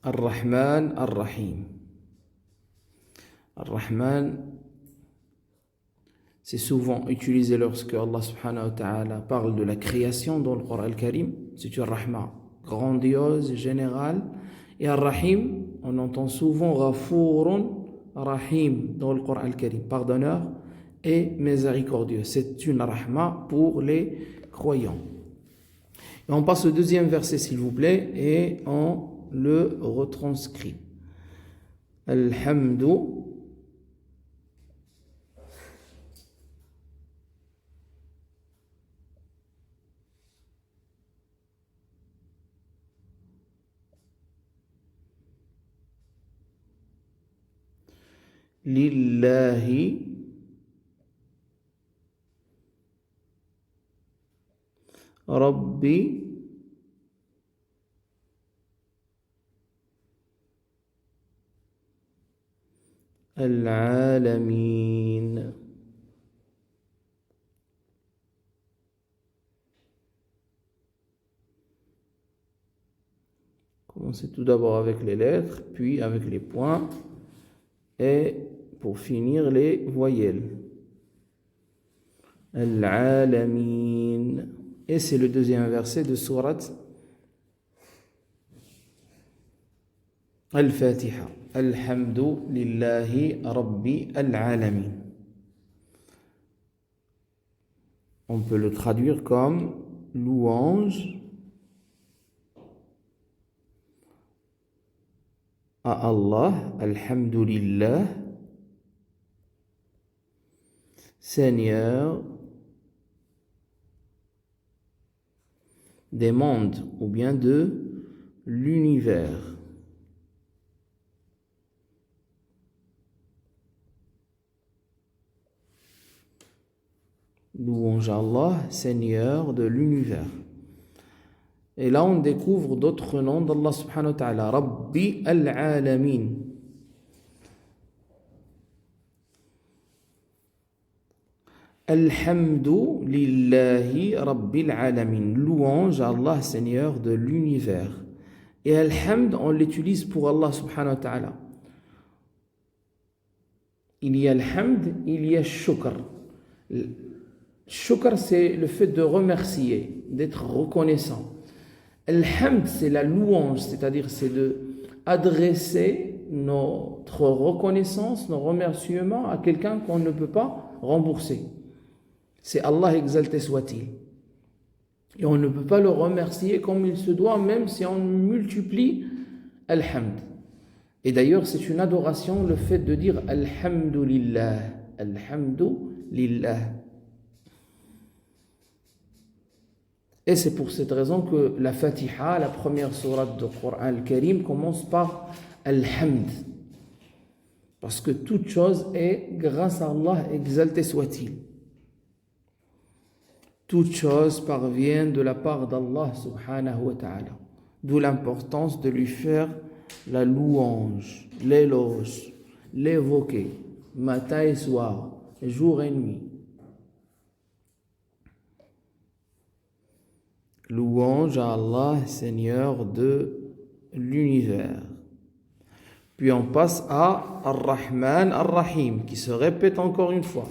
Ar-Rahman, Ar-Rahim. Ar-Rahman, c'est souvent utilisé lorsque Allah subhanahu wa ta'ala parle de la création dans le Coran al-Karim. C'est une rahma grandiose, générale. Et Ar-Rahim, on entend souvent Ghafourun Rahim dans le Coran al-Karim, pardonneur et miséricordieux. C'est une rahma pour les croyants. Et on passe au deuxième verset, s'il vous plaît, et on le retranscrit. Alhamdu lillahi rabbi al-alamin. Commencez tout d'abord avec les lettres, puis avec les points, et pour finir les voyelles. Al-alamin. Et c'est le deuxième verset de sourate Al-Fatiha. Alhamdu lillahi rabbi al-alamin. On peut le traduire comme louange à Allah, alhamdulillah, Seigneur des mondes ou bien de l'univers. Louange à Allah, Seigneur de l'univers. Et là, on découvre d'autres noms d'Allah subhanahu wa ta'ala. Rabbi al-alamin. Alhamdu lillahi rabbil alamin. Louange à Allah, Seigneur de l'univers. Et alhamd, on l'utilise pour Allah subhanahu wa ta'ala. Il y a alhamd, il y a shukr. Shukr, c'est le fait de remercier, d'être reconnaissant. Al-hamd, c'est la louange, c'est-à-dire c'est de adresser notre reconnaissance, nos remerciements à quelqu'un qu'on ne peut pas rembourser. C'est Allah exalté soit-il. Et on ne peut pas le remercier comme il se doit, même si on multiplie Al-hamd. Et d'ailleurs, c'est une adoration, le fait de dire Alhamdulillah. Alhamdulillah. Et c'est pour cette raison que la Fatiha, la première sourate du Coran al-Karim, commence par Al-Hamd. Parce que toute chose est grâce à Allah, exalté soit-il. Toute chose parvient de la part d'Allah subhanahu wa ta'ala. D'où l'importance de lui faire la louange, l'éloge, l'évoquer, matin et soir, jour et nuit. Louange à Allah, Seigneur de l'univers. Puis on passe à Ar-Rahman, Ar-Rahim, qui se répète encore une fois.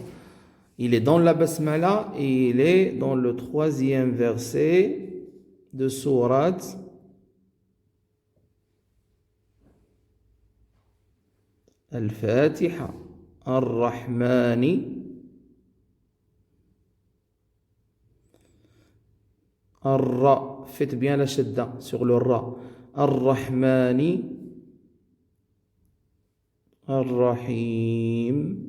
Il est dans la Basmala et il est dans le troisième verset de sourate Al-Fatiha. Ar-Rahmani, Ar-Ra, faites bien la shadda sur le Ra. Ar-Rahmani, Ar-Rahim.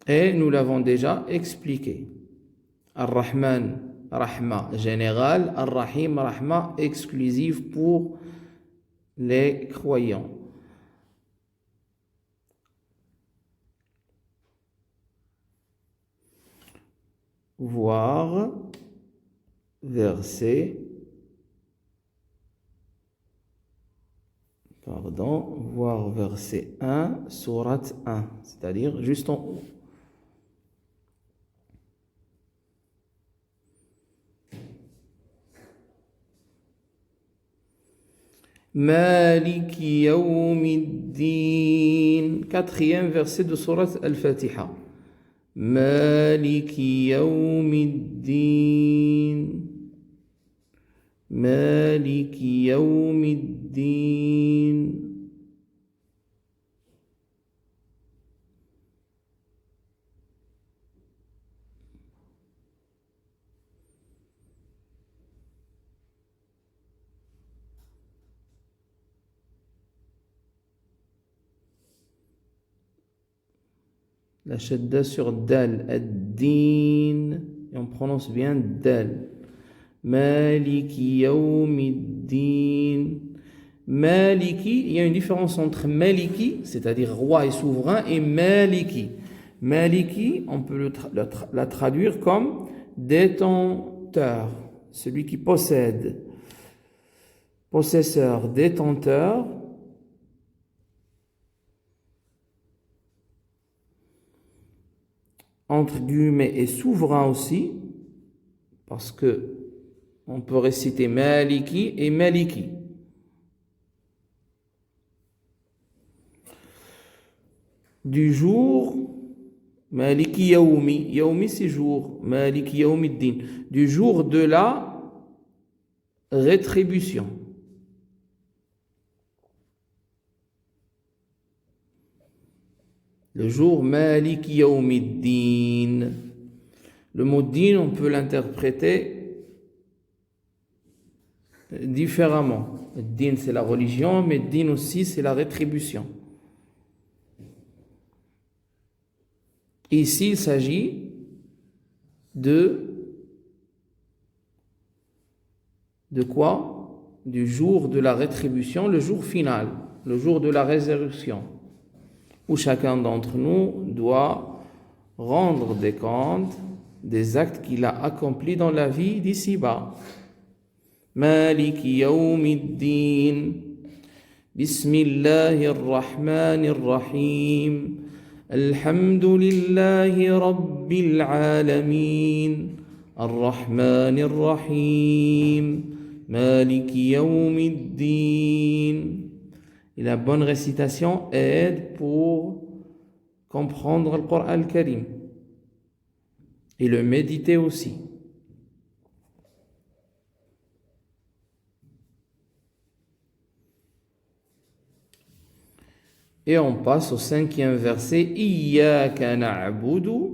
Et nous l'avons déjà expliqué. Ar-Rahman, Rahma générale. Ar-Rahim, Rahma exclusive pour les croyants. Voir verset Pardon, voir verset 1, sourate 1, c'est-à-dire juste en haut. Malik yawmiddin. Quatrième verset de sourate Al-Fatiha. Malik yawmiddin. Malik yawmiddin. La shadda sur dal, ad-din, et on prononce bien dal. Maliki yawmiddin. Maliki, il y a une différence entre Maliki, c'est-à-dire roi et souverain, et Maliki. Maliki, on peut la traduire comme détenteur, celui qui possède, possesseur, détenteur. Entre guillemets, et souverain aussi, parce que on peut réciter Maliki et Maliki. Du jour, Maliki Yaoumi, Yaoumi c'est jour, Maliki Yaoumiddin, du jour de la rétribution. Le jour Maliki Yawmiddin. Le mot din, on peut l'interpréter différemment. Din, c'est la religion, mais din aussi, c'est la rétribution. Ici, il s'agit de quoi? Du jour de la rétribution, le jour final, le jour de la résurrection, où chacun d'entre nous doit rendre des comptes des actes qu'il a accomplis dans la vie d'ici-bas. Maliki yawmiddin. Bismillahirrahmanirrahim. Alhamdulillahi rabbil alamin. Ar-Rahmanir-Rahim. Maliki yawmiddin. Et la bonne récitation aide pour comprendre le Coran al-Karim et le méditer aussi. Et on passe au 5e verset. Iyyaka na'budu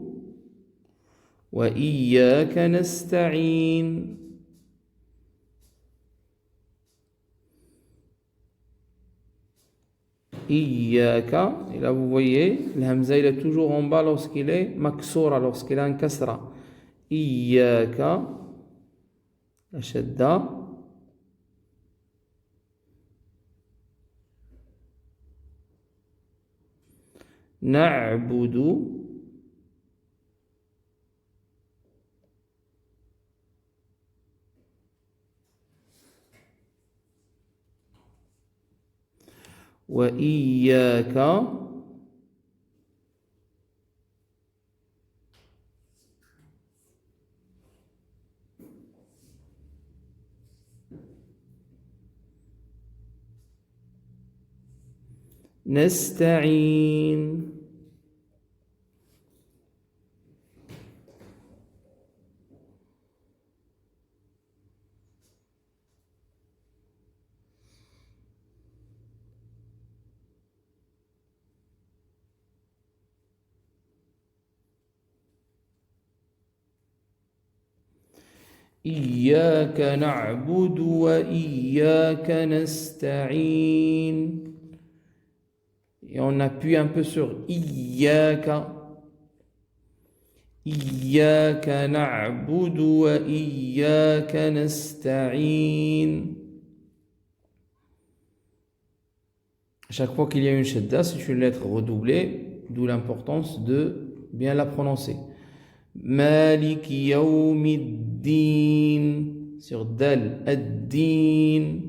wa iyyaka nasta'in. Iyyaka, et là vous voyez, le hamza il est toujours en bas lorsqu'il est maksoura, lorsqu'il a un kasra. Iyyaka, la shadda. Na'budu. وإياك نستعين. إياك نعبد وإياك نستعين. Et on appuie un peu sur Iyyaka. Iyyaka na'budu wa iyyaka nasta'in. Chaque fois qu'il y a une shadda, c'est une lettre redoublée, d'où l'importance de bien la prononcer. Maliki yawmiddin, sur dal, ad-din.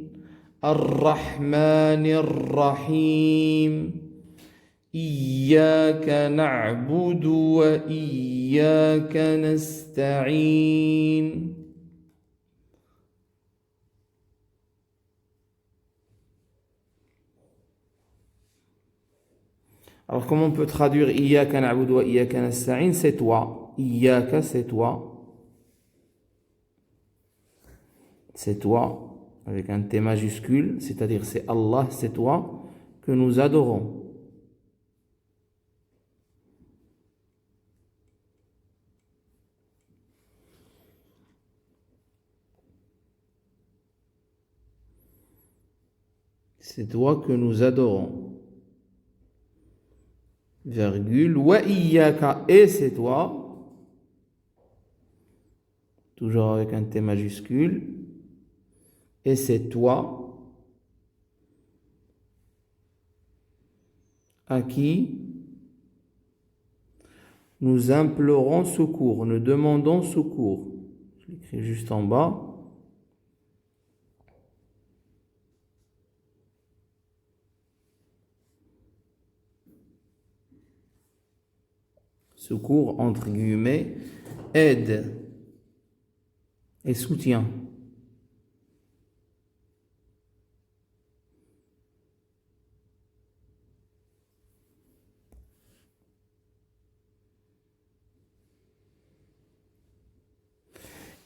الرحمن الرحيم إياك نعبد وإياك نستعين. Alors comment on peut traduire Iyaka na'budu wa Iyaka nasta'in? C'est toi. Iyaka, c'est toi. C'est toi, avec un T majuscule, c'est-à-dire c'est Allah, c'est toi que nous adorons. C'est toi que nous adorons. Virgule, wa iyyaka, et c'est toi, toujours avec un T majuscule, et c'est toi à qui nous implorons secours, nous demandons secours. Je l'écris juste en bas. Secours, entre guillemets, aide et soutien.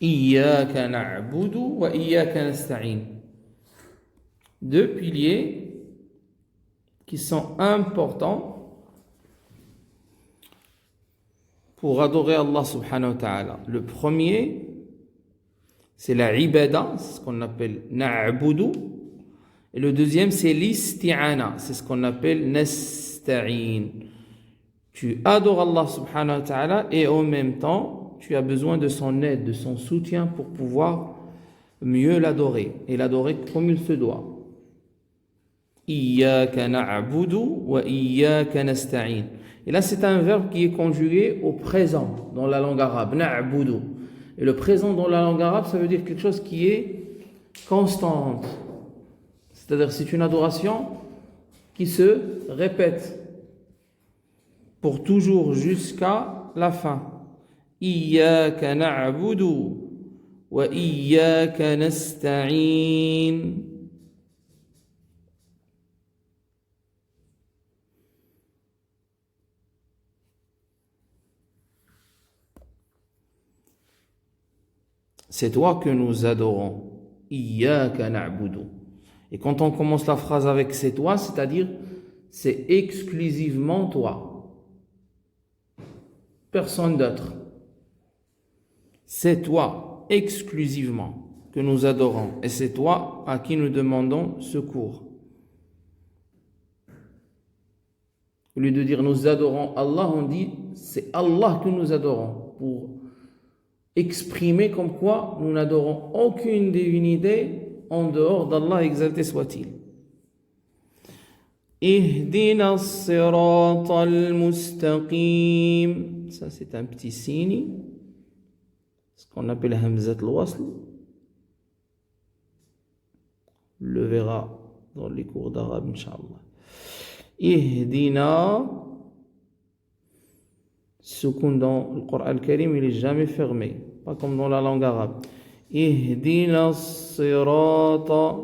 Iyyaka na'budu wa iyyaka nasta'in. Deux piliers qui sont importants pour adorer Allah subhanahu wa ta'ala. Le premier, c'est la ibada, c'est ce qu'on appelle na'budu. Et le deuxième, c'est l'isti'ana, c'est ce qu'on appelle nasta'in. Tu adores Allah subhanahu wa ta'ala et en même temps, tu as besoin de son aide, de son soutien pour pouvoir mieux l'adorer et l'adorer comme il se doit. Iyyaka na'budu wa iyyaka nasta'in. Et là, c'est un verbe qui est conjugué au présent dans la langue arabe, na'budu. Et le présent dans la langue arabe, ça veut dire quelque chose qui est constante. C'est-à-dire, c'est une adoration qui se répète pour toujours jusqu'à la fin. Iyyaka na'budu wa iyyaka nasta'in. C'est toi que nous adorons. Iyyaka na'budu. Et quand on commence la phrase avec c'est toi, c'est-à-dire c'est exclusivement toi. Personne d'autre. C'est toi exclusivement que nous adorons. Et c'est toi à qui nous demandons secours. Au lieu de dire nous adorons Allah, on dit c'est Allah que nous adorons. Pour exprimer comme quoi nous n'adorons aucune divinité en dehors d'Allah, exalté soit-il. Ihdina as-sirata al-mustaqim. Ça, c'est un petit signe, ce qu'on appelle hamzat al-wasl. On le verra dans les cours d'arabe, Inch'Allah. Ihdina, soukoun dans le Coran al-Karim, il n'est jamais fermé, pas comme dans la langue arabe. Ihdina as-sirata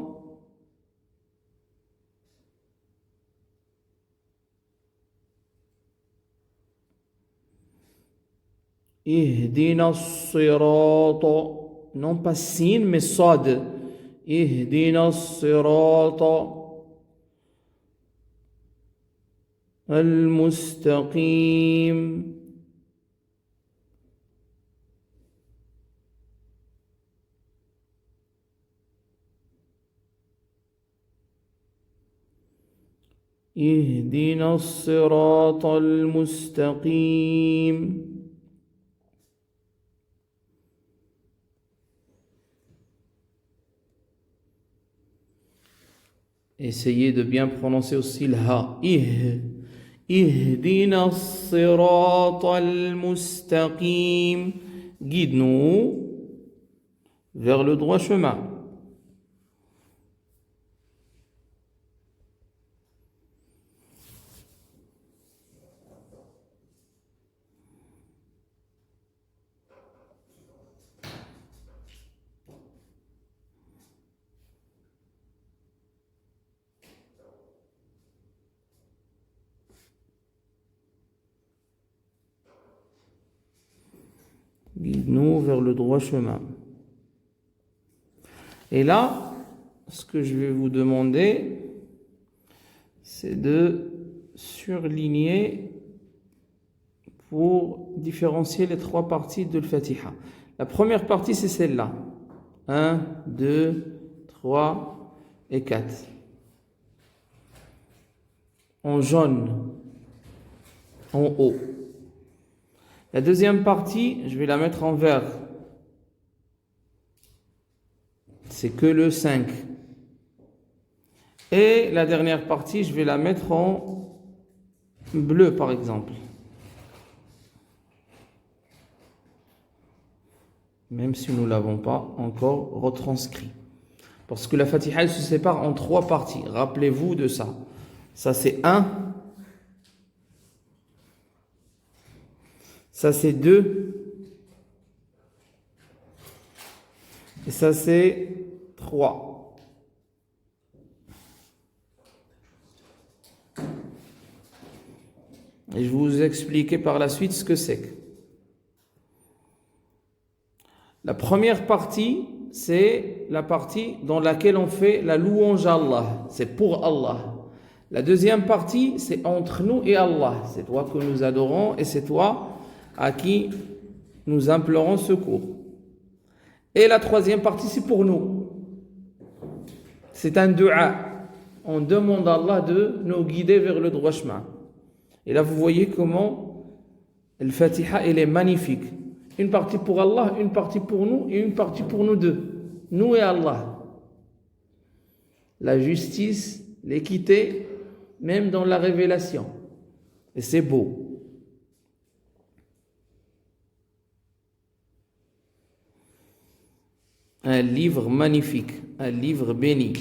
Ihdina as-sirata, non pas sin mais sad. Ihdina as-sirata al-mustaqim. اهدنا الصراط المستقيم. Essayez de bien prononcer aussi le ha. اهدنا الصراط المستقيم. Guide-nous vers le droit chemin. Guide-nous vers le droit chemin. Et là, ce que je vais vous demander, c'est de surligner pour différencier les trois parties de l'Fatiha. La première partie, c'est celle-là. 1, 2, 3 et 4. En jaune, en haut. La deuxième partie, je vais la mettre en vert. C'est que le 5. Et la dernière partie, je vais la mettre en bleu, par exemple. Même si nous ne l'avons pas encore retranscrit. Parce que la Fatiha, elle se sépare en trois parties. Rappelez-vous de ça. Ça, c'est 1. Ça, c'est 2. Et ça, c'est 3. Et je vais vous expliquer par la suite ce que c'est. La première partie, c'est la partie dans laquelle on fait la louange à Allah. C'est pour Allah. La deuxième partie, c'est entre nous et Allah. C'est toi que nous adorons et c'est toi à qui nous implorons secours. Et la troisième partie, c'est pour nous. C'est un dua. On demande à Allah de nous guider vers le droit chemin. Et là, vous voyez comment le Fatiha, elle est magnifique. Une partie pour Allah, une partie pour nous et une partie pour nous deux. Nous et Allah. La justice, l'équité, même dans la révélation. Et c'est beau. Un livre magnifique, un livre béni.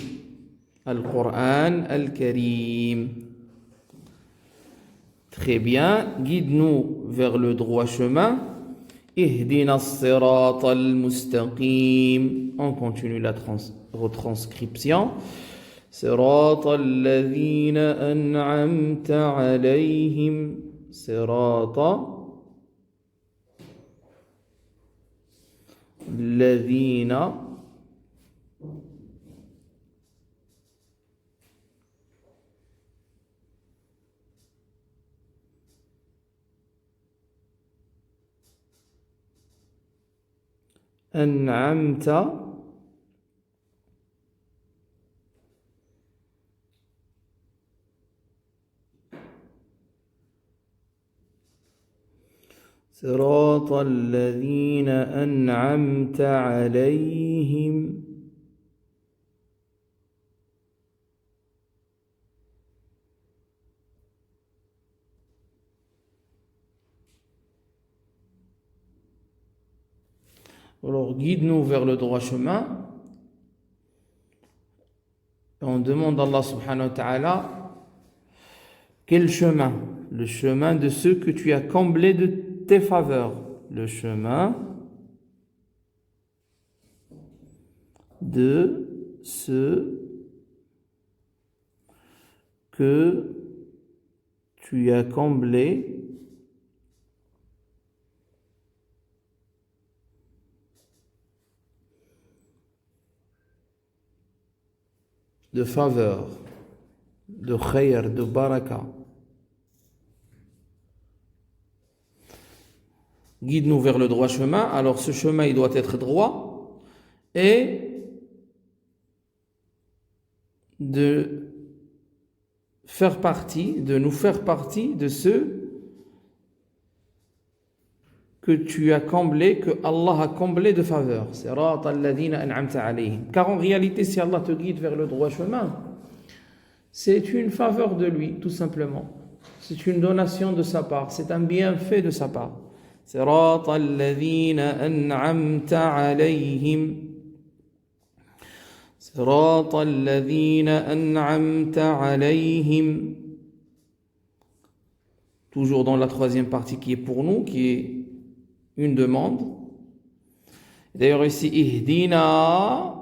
Al-Qur'an Al-Karim. Très bien, guide-nous vers le droit chemin. Ihdina as-sirata al-mustaqim. On continue la retranscription. Sirata alladhina an'amta alayhim. Sirata الذين أنعمت صراط الذين أنعمت عليهم Alors, guide-nous vers le droit chemin. Et on demande à Allah subhanahu wa ta'ala quel chemin? Le chemin de ceux que tu as comblés de tes faveurs. Le chemin de ceux que tu as comblés de faveur, de khayr, de baraka. Guide-nous vers le droit chemin. Alors ce chemin, il doit être droit et de nous faire partie de ceux que tu as comblé, que Allah a comblé de faveur. Car en réalité, si Allah te guide vers le droit chemin, c'est une faveur de lui, tout simplement. C'est une donation de sa part, c'est un bienfait de sa part. صراط الذين أنعمت عليهم صراط الذين أنعمت عليهم. Toujours dans la troisième partie qui est pour nous, qui est une demande. D'ailleurs ici, ihdina,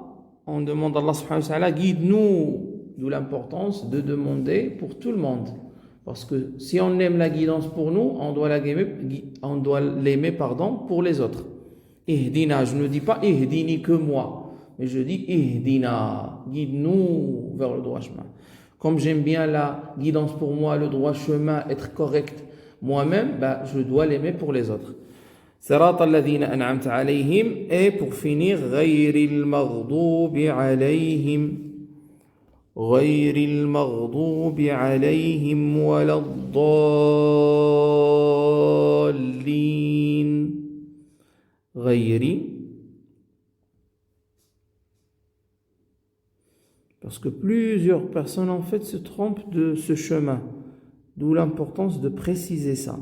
on demande à Allah subhanahu wa ta'ala, guide-nous. D'où l'importance de demander pour tout le monde. Parce que si on aime la guidance pour nous, on doit l'aimer pour les autres. Ihdina, je ne dis pas ihdini que moi, mais je dis ihdina, guide-nous vers le droit chemin. Comme j'aime bien la guidance pour moi, le droit chemin, être correct moi-même, je dois l'aimer pour les autres. صراط الذين أنعمت عليهم. Et pour finir, غير المغضوب عليهم ولا الضالين. غير, parce que plusieurs personnes en fait se trompent de ce chemin, d'où l'importance de préciser ça.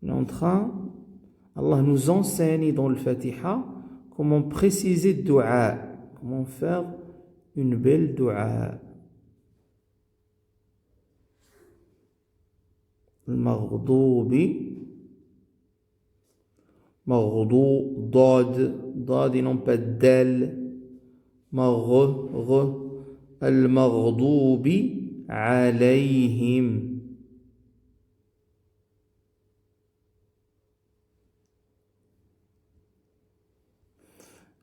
On est en train, Allah nous enseigne dans le Fatiha comment préciser le dua, comment faire une belle dua. ضاد et non pas dal. المغضوب عليهم.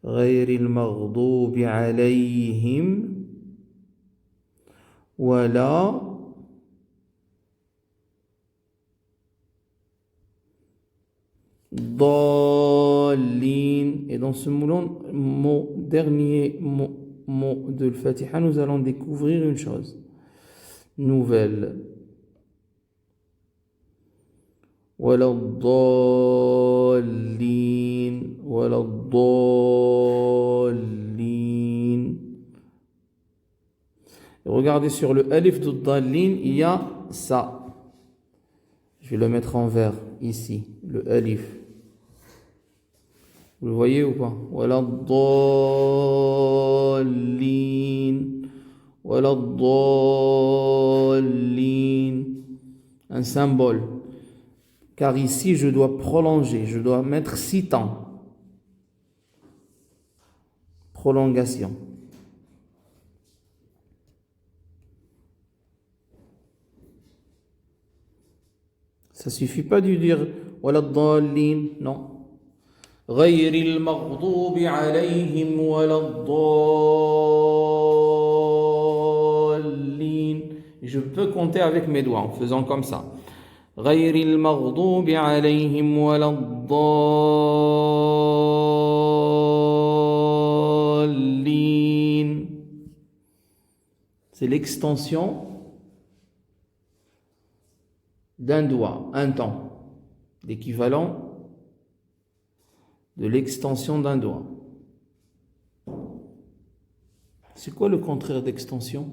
غير المغضوب عليهم ولا ضالين. Et dans ce dernier mot de l'Fatiha, nous allons découvrir une chose nouvelle. ولا الضالين ولا الضالين. Regardez sur le alif de Dallin, il y a ça. Je vais le mettre en vert ici, le alif. Vous le voyez ou pas? ولا الضالين ولا الضالين. Un symbole. Car ici, je dois prolonger, je dois mettre 6 temps. Prolongation. Ça suffit pas de dire ولا الضالين, non. غير المغضوب عليهم ولا الضالين. Je peux compter avec mes doigts en faisant comme ça. غير المغضوب عليهم ولا الضالين. C'est l'extension d'un doigt, un temps, l'équivalent de l'extension d'un doigt. C'est quoi le contraire d'extension?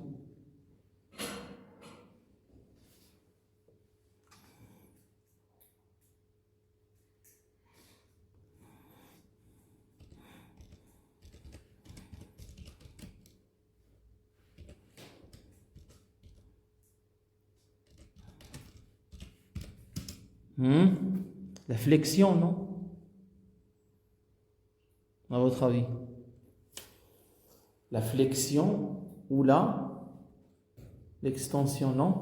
La flexion, non? À votre avis? La flexion ou l'extension, non?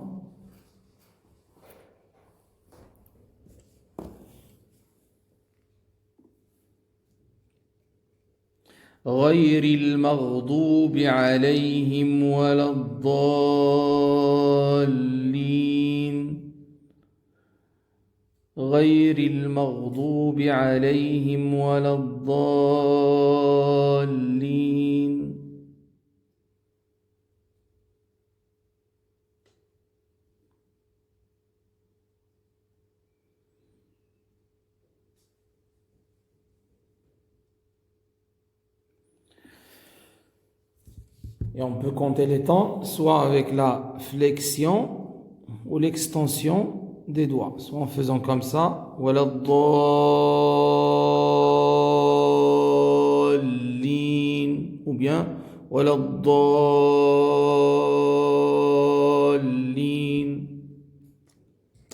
غير المغضوب عليهم ولا الضالين. غير المغضوب عليهم ولا الضالين. Et on peut compter les temps soit avec la flexion ou l'extension des doigts, soit en faisant comme ça, ولا الضالين, ou bien ولا الضالين.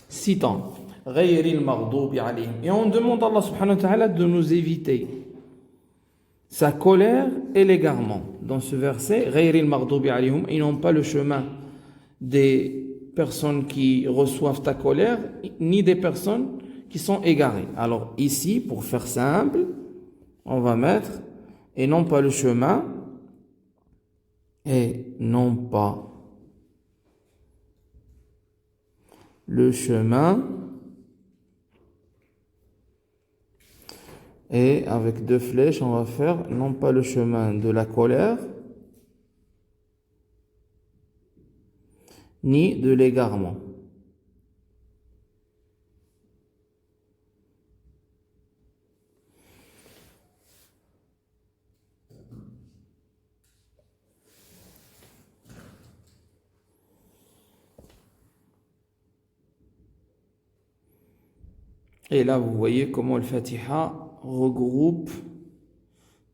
6 temps. غير المغضوب عليهم. Et on demande à Allah subhanahu wa ta'ala de nous éviter sa colère et l'égarement. Dans ce verset, غير المغضوب عليهم, ils n'ont pas le chemin des personnes qui reçoivent ta colère, ni des personnes qui sont égarées. Alors ici, pour faire simple, on va mettre et non pas le chemin, et non pas le chemin, et avec deux flèches, on va faire non pas le chemin de la colère, ni de l'égarement. Et là, vous voyez comment le Fatiha regroupe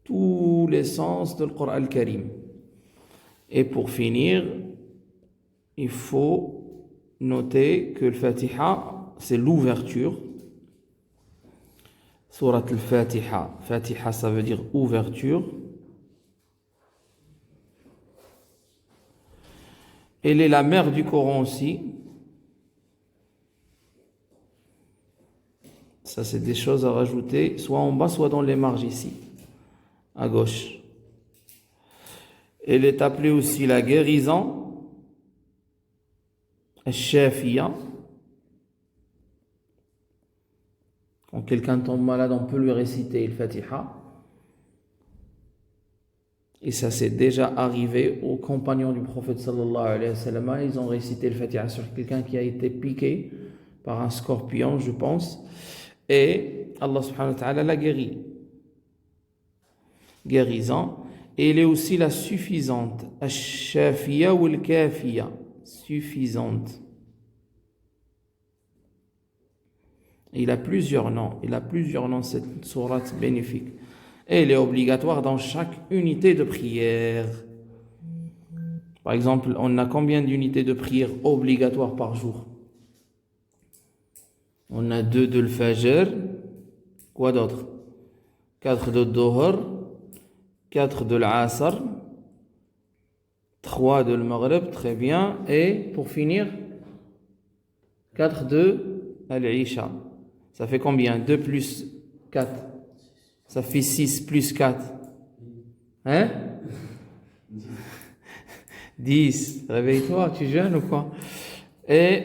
tous les sens du Coran al-Karim. Et pour finir, il faut noter que le Fatiha, c'est l'ouverture. Surat al-Fatiha. Fatiha, ça veut dire ouverture. Elle est la mère du Coran aussi. Ça, c'est des choses à rajouter, soit en bas, soit dans les marges ici, à gauche. Elle est appelée aussi la guérison, al-Shafiya. Quand quelqu'un tombe malade, on peut lui réciter le Fatiha. Et ça s'est déjà arrivé aux compagnons du prophète sallallahu alayhi wa sallam. Ils ont récité le Fatiha sur quelqu'un qui a été piqué par un scorpion, je pense. Et Allah subhanahu wa ta'ala l'a guéri. Guérison. Et elle est aussi la suffisante. Ash-Shafiya ou al-Kafiya. Suffisante. Il a plusieurs noms. Il a plusieurs noms, cette sourate bénéfique. Et elle est obligatoire dans chaque unité de prière. Par exemple, on a combien d'unités de prière obligatoires par jour? On a 2 de l'Fajr. Quoi d'autre? 4 de Dhuhr. 4 de l'Asr. 3 de l'Maghrib. Très bien. Et pour finir, 4 de l'Isha. Ça fait combien? 2 plus 4. Ça fait 6 plus 4. Hein? 10. Réveille-toi, tu es jeune ou quoi? Et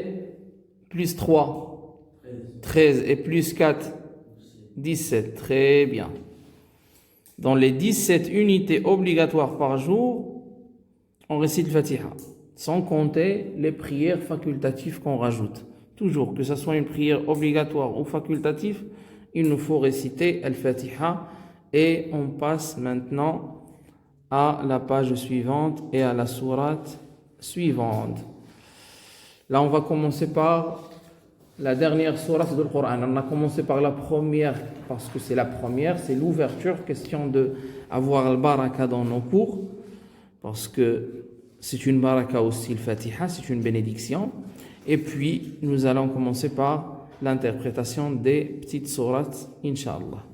plus 3. 13 et plus 4, 17. Très bien. Dans les 17 unités obligatoires par jour, on récite le Fatiha. Sans compter les prières facultatives qu'on rajoute. Toujours, que ce soit une prière obligatoire ou facultative, il nous faut réciter le Fatiha. Et on passe maintenant à la page suivante et à la sourate suivante. Là, on va commencer par la dernière sourate du Coran. On a commencé par la première parce que c'est la première, c'est l'ouverture, question de avoir le baraka dans nos cours, parce que c'est une baraka aussi, le Fatiha, c'est une bénédiction. Et puis, nous allons commencer par l'interprétation des petites sourates, Inch'Allah.